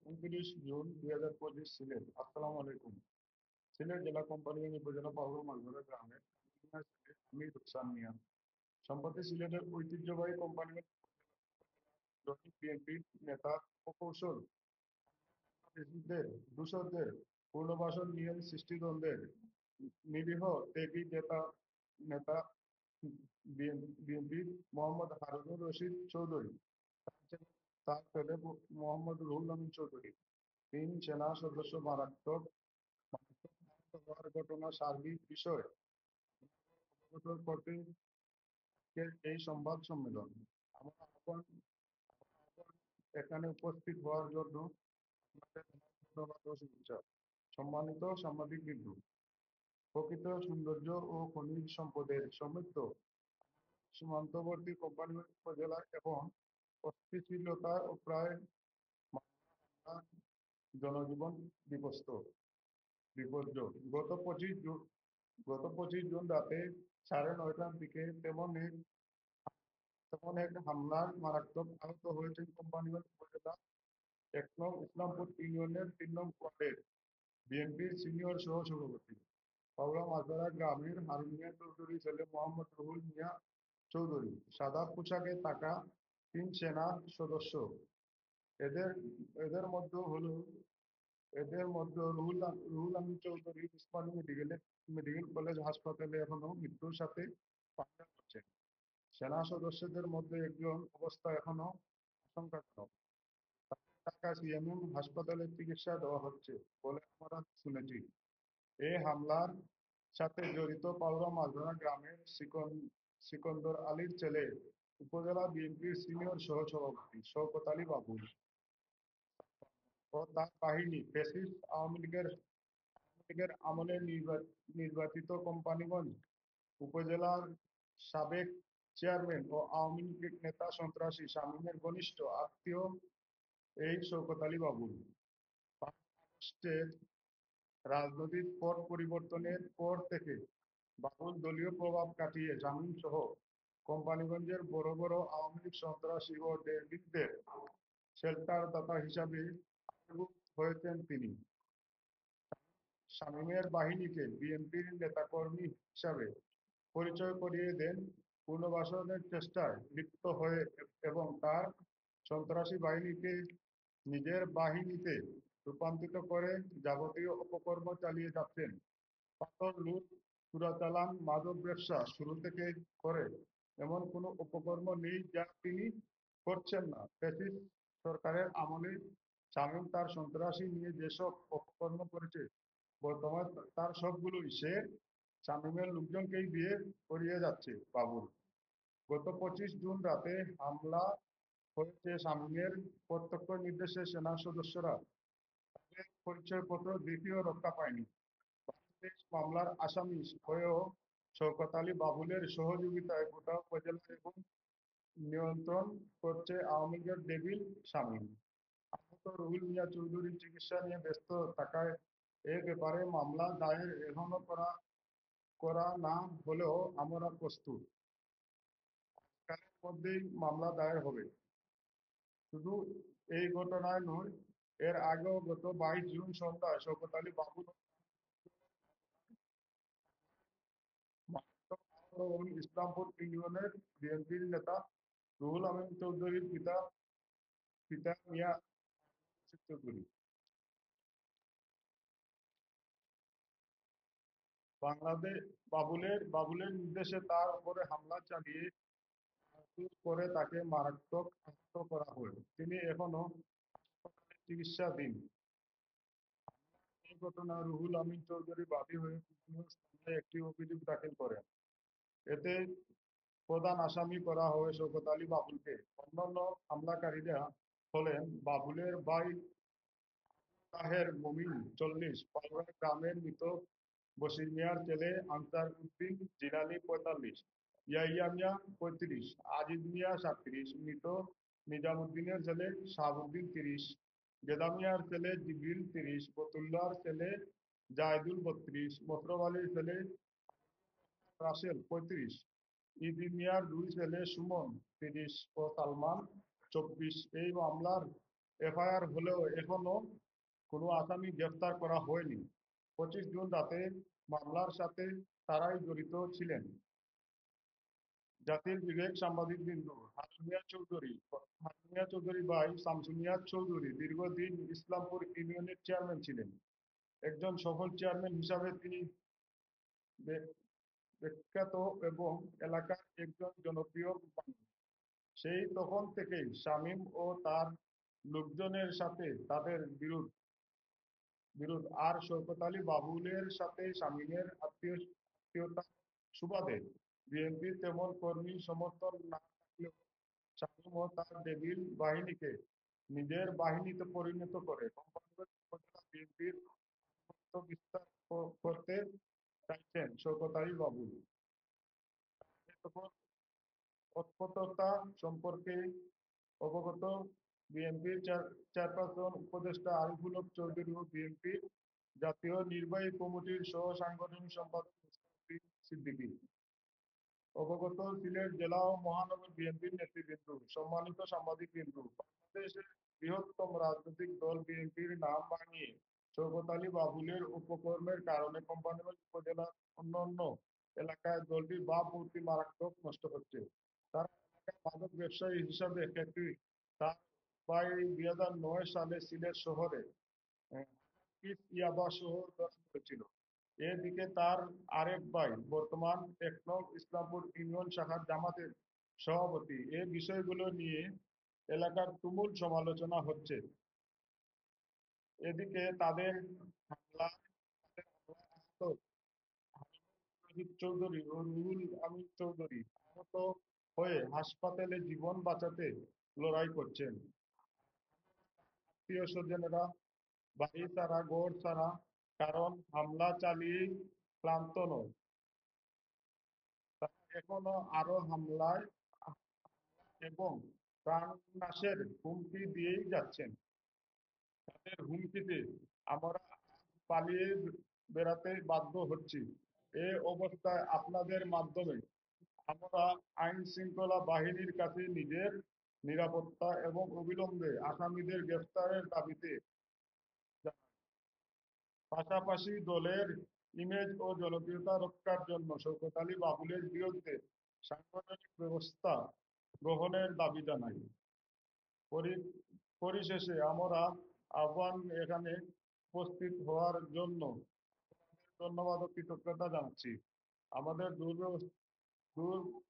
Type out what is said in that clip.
29 June 2025 Sylhet. আসসালামু আলাইকুম। সিলেট জেলা কোম্পানিগঞ্জ উপজেলা পাউরো মালভরা গ্রামের আমি রুকসান মিয়া। সম্প্রতি সিলেটের ঐতিহ্যবাহী কোম্পানিগঞ্জ বিএনপির নেতা প্রকৌশল দেশদের দূষকদের পুনর্বাসন নিয়ে সৃষ্টিদ্বন্দ্বের নিরীহ ত্যাগী নেতা বিএনপির মোহাম্মদ হারুনুর রশিদ চৌধুরী, তার ছেলে মোহাম্মদ রুহুল আমিন চৌধুরী, 3 সেনা সদস্য মারাত্মক মারাত্মক আহত হওয়ার ঘটনা সার্বিক বিষয় অবগত করতে আজকের এই সংবাদ সম্মেলন। আমার আহ্বান আহ্বান এখানে উপস্থিত হওয়ার জন্য আপনাদের ধন্যবাদ ও শুভেচ্ছা। সম্মানিত সাংবাদিকবৃন্দ, প্রকৃত সৌন্দর্য ও খনিজ সম্পদের সমৃদ্ধ সীমান্তবর্তী কোম্পানিগঞ্জ উপজেলা এবং অস্থিতিশীলতা ও প্রায় জনজীবন বিপর্যয়। গত 25 জুন রাতে 9:30টার দিকে তেমন এক হামলার মারাত্মক আহত হয়েছেন কোম্পানিগঞ্জ উপজেলা 1 নং ইসলামপুর ইউনিয়নের 3 নং ওয়ার্ডের বিএনপির সিনিয়র সহ-সভাপতি পাউলা মাঝপাড়া গ্রামের হারুন মিয়া চৌধুরীর ছেলে মোহাম্মদ রুহুল মিয়া চৌধুরী। সাদা পোশাকে থাকা 3 সেনা সদস্য, এদের এদের মধ্যে হলো রুহুল আমিন চৌধুরী উসমানী মেডিকেল কলেজ হাসপাতালে এখনো মৃত্যুর সাথে পাঞ্জা করছেন। সেনা সদস্যদের মধ্যে একজন অবস্থা এখনো আশঙ্কাজনক। তাকে ঢাকা সিএমএম হাসপাতালে চিকিৎসা দেওয়া হচ্ছে বলে আমরা শুনেছি। এই হামলার সাথে জড়িত পাউরা মাঝরা গ্রামের সিকন্দর আলীর ছেলে উপজেলা বিএনপির সিনিয়র সহ-সভাপতি শওকত আলী বাবুল ও তার বাহিনী ফ্যাসিস্ট আওয়ামী লীগের আমলে নির্বাচিত কোম্পানিগঞ্জ উপজেলার সাবেক চেয়ারম্যান ও আওয়ামী লীগ নেতা সন্ত্রাসী শামীমের ঘনিষ্ঠ আত্মীয় এই শওকত আলী বাবুল। 5 আগস্টের রাজনৈতিক পট পরিবর্তনের পর থেকে বাবুল দলীয় প্রভাব কাটিয়ে শামীম সহ কোম্পানিগঞ্জের বড় বড় আওয়ামী লীগ সন্ত্রাসী ও ডেভিডদের শেল্টারদাতা হিসাবে আবির্ভূত হয়েছেন তিনি। শামীমের বাহিনীকে বিএনপির নেতাকর্মী হিসাবে পরিচয় করিয়ে দেন, পুনর্বাসনের চেষ্টায় লিপ্ত হয়ে এবং তার সন্ত্রাসী বাহিনীকে নিজের বাহিনীতে রূপান্তরিত করে যাবতীয় অপকর্ম চালিয়ে যাচ্ছেন। পাথর লুট, চোরাচালান, মাদক ব্যবসা শুরু থেকে করে এমন কোনো অপকর্ম নেই যা তিনি করছেন না। ফ্যাসিস্ট সরকারের আমলে শামীম তার সন্ত্রাসী নিয়ে যেসব অপকর্ম করেছে, বর্তমানে তার সবগুলোই সে শামীমের লোকজনকেই দিয়ে করিয়ে যাচ্ছে। বাবুল গত 25 জুন রাতে হামলা হয়েছে শামীমের প্রত্যক্ষ নির্দেশে সেনা সদস্যরা তাদের পরিচয়পত্র দেখিয়েও রক্ষা পায়নি। মামলার আসামি হয়েও শওকত আলী বাবুলের সহযোগিতায় গোটা উপজেলা এবং নিয়ন্ত্রণ করছে আওয়ামী লীগের ডেভিল শামীম। আহত রুহুল মিয়া চৌধুরী চিকিৎসা নিয়ে ব্যস্ত থাকায় এ ব্যাপারে মামলা দায়ের এখনো করা না হলেও আমরা প্রস্তুত। কালের মধ্যেই মামলা দায়ের হবে। শুধু এই ঘটনায় নয়, এর আগেও গত 22 জুন সন্ধ্যায় শওকত আলী বাবুল মারাত্মক আহত এবং ইসলামপুর ইউনিয়নের বিএনপির নেতা রুহুল আমিন চৌধুরীর পিতা মিয়া চৌধুরী বাংলাদেশ বাবুলের নির্দেশে তার উপরে হামলা চালিয়ে পরে তাকে মারাত্মক আহত করা হয়। তিনি এখনো হাসপাতালে চিকিৎসাধীন। এই ঘটনায় রুহুল আমিন চৌধুরী বাদী হয়ে বিভিন্ন থানায় একটি অভিযোগ দাখিল করেন। এতে প্রধান আসামি করা হয় শওকত আলী বাবুলকে। অন্যান্য হামলাকারীরা হলেন বাবুলের ভাই তাহের মমিন 40, পালুয়া গ্রামের মৃত বশির মিয়ার ছেলে আনসার উদ্দিন জিলানী 45, ইয়াহিয়া মিয়া 35, আজিজ মিয়া 37, মৃত নিজামুদ্দিনের ছেলে শাহাবুদ্দিন 30, গেদা মিয়ার ছেলে জিবরিল 30, ফতুল্লার ছেলে জাহিদুল 32, মোশরফ আলীর ছেলে রাসেল 35, ইদি মিয়ার 2 ছেলে সুমন 30 ও সালমান 24। এই মামলার এফআইআর হলেও এখনো কোনো আসামি গ্রেফতার করা হয়নি। 25 জুন রাতে মামলার সাথে তারাই জড়িত ছিলেন। জাতির বিবেক সাংবাদিকবৃন্দ, হারুন মিয়া চৌধুরী ভাই শামসু মিয়া চৌধুরী দীর্ঘদিন ইসলামপুর ইউনিয়নের চেয়ারম্যান ছিলেন। একজন সফল চেয়ারম্যান হিসাবে তিনি বে- বিখ্যাত এবং এলাকার একজন জনপ্রিয় মানুষ। সেই তখন থেকেই শামীম ও তার লোকজনের সাথে তাদের বিরোধ বিরোধ আর শওকত আলী বাবুলের সাথে শামীমের আত্মীয়তার সুবাদে বিএনপির তেমন কর্মী সমর্থন না থাকলেও শামীম ও তার ডেভিল বাহিনীকে নিজের বাহিনীতে পরিণত করে কোম্পানিগঞ্জ উপজেলা বিএনপির আধিপত্য বিস্তার করতে চাইছেন শওকত আলী বাবুল। তৎপরতা সম্পর্কে অবগত বিএনপির চেয়ারপারসন উপদেষ্টা আরিফুল হক চৌধুরী ও বিএনপির জাতীয় নির্বাহী কমিটির সহ সাংগঠনিক সম্পাদক মুস্তাফিজ সিদ্দিকী। অবগত ছিলেন জেলা ও মহানগর বিএনপির নেতৃবৃন্দ। সম্মানিত সাংবাদিকবৃন্দ, বাংলাদেশের বৃহত্তম রাজনৈতিক দল বিএনপির নাম ভাঙিয়ে শওকত আলী বাবুলের উপকর্মের কারণে কোম্পানিগঞ্জ উপজেলার অন্যান্য এলাকায় দলটির ভাবমূর্তি মারাত্মক নষ্ট হচ্ছে। তারা এলাকায় মাদক ব্যবসায়ী হিসাবে খ্যাতি। তার ভাই 2009 সালে সিলেট শহরে পিস ইয়াবা সহ ধরা পড়েছিল। এদিকে তার আরেক ভাই বর্তমান 1 নং ইসলামপুর ইউনিয়ন শাখার জামাতের সভাপতি। এই বিষয়গুলো নিয়ে এলাকার তুমুল সমালোচনা হচ্ছে। এদিকে তাদের হামলায় আহত হাবিব চৌধুরী ও রুহুল আমিন চৌধুরী আহত হয়ে হাসপাতালে জীবন বাঁচাতে লড়াই করছেন। আত্মীয় স্বজনেরা বাড়ি ছাড়া, ঘর ছাড়া, কারণ হামলা চালিয়েই ক্লান্ত নয়, তারা এখনো আরো হামলায় এবং প্রাণনাশের হুমকি দিয়েই যাচ্ছেন। তাদের হুমকিতে আমরা পালিয়ে বেড়াতে বাধ্য হচ্ছি। এ অবস্থায় আপনাদের মাধ্যমে আমরা আইন শৃঙ্খলা বাহিনীর কাছে নিজের নিরাপত্তা এবং অবিলম্বে আসামিদের গ্রেফতারের দাবিতে জানাই। পাশাপাশি দলের ইমেজ ও জনপ্রিয়তা রক্ষার জন্য শওকত আলী বাবুলের বিরুদ্ধে সাংগঠনিক ব্যবস্থা গ্রহণের দাবি জানাই। পরিশেষে আমরা আহ্বান এখানে উপস্থিত হওয়ার জন্য ধন্যবাদ ও কৃতজ্ঞতা জানাচ্ছি। আমাদের দূর